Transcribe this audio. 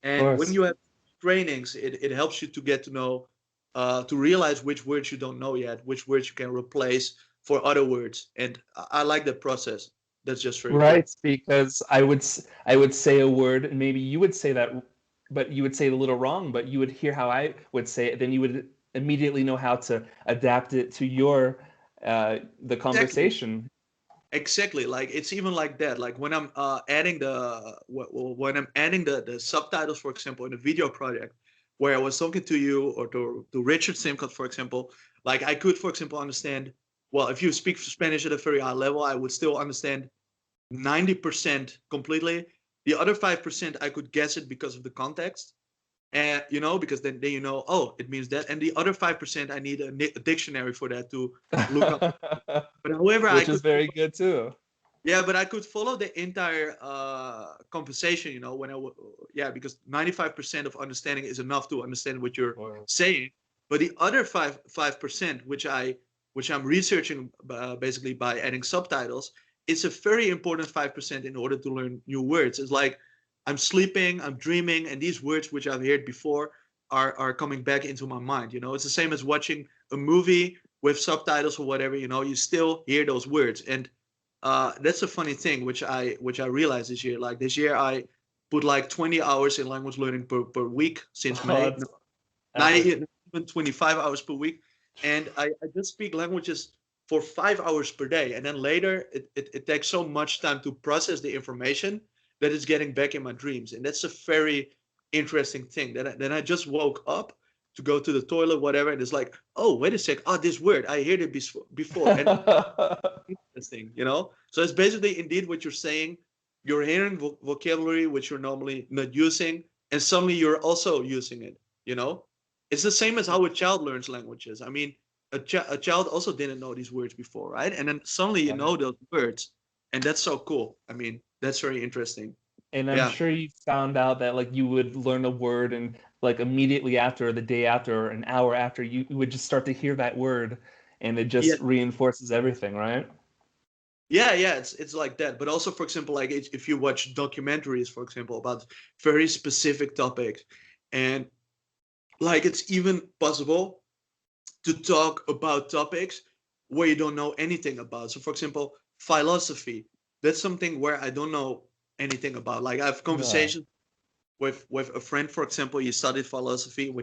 Of And when course. you have trainings, it helps you to get to know, to realize which words you don't know yet, which words you can replace for other words. And I like that process. That's just very Right, cool. because I would say a word and maybe you would say that, but you would say it a little wrong, but you would hear how I would say it, then you would immediately know how to adapt it to your the Exactly. conversation. Exactly. Like it's even like that. Like when I'm adding when I'm adding the subtitles, for example, in a video project where I was talking to you or to Richard Simcott, for example, like I could, for example, understand. Well, if you speak Spanish at a very high level, I would still understand 90% completely. The other 5% I could guess it because of the context. And because then you know, oh, it means that. And the other 5% I need a dictionary for that to look up. But however, I Which is could, very good too. yeah, but I could follow the entire conversation, yeah, because 95% of understanding is enough to understand what you're Or saying. But the other 5%, which I'm researching basically by adding subtitles, it's a very important 5% in order to learn new words. It's like I'm sleeping, I'm dreaming, and these words which I've heard before are coming back into my mind. It's the same as watching a movie with subtitles or whatever. You still hear those words, and that's a funny thing, which I realized this year. Like this year, I put like 20 hours in language learning per week since oh, May. it's Not epic. even 25 hours per week, and I just speak languages for 5 hours per day, and then later it takes so much time to process the information that it's getting back in my dreams, and that's a very interesting thing. Then I just woke up to go to the toilet, whatever, and it's like, oh, wait a sec, oh, this word I heard it before, and interesting. So it's basically indeed what you're saying. You're hearing vocabulary which you're normally not using, and suddenly you're also using it. You know, it's the same as how a child learns languages. I mean, a child also didn't know these words before, right? And then suddenly you Right. know those words, and that's so cool. I mean, that's very interesting. And I'm Yeah. sure you found out that like you would learn a word and like immediately after, or the day after, or an hour after, you would just start to hear that word, and it Yeah. just reinforces everything, right? Yeah, it's like that. But also, for example, like if you watch documentaries, for example, about very specific topics, and like it's even possible to talk about topics where you don't know anything about. So, for example, philosophy. That's something where I don't know anything about. Like I have Yeah. conversations with a friend, for example. He studied philosophy when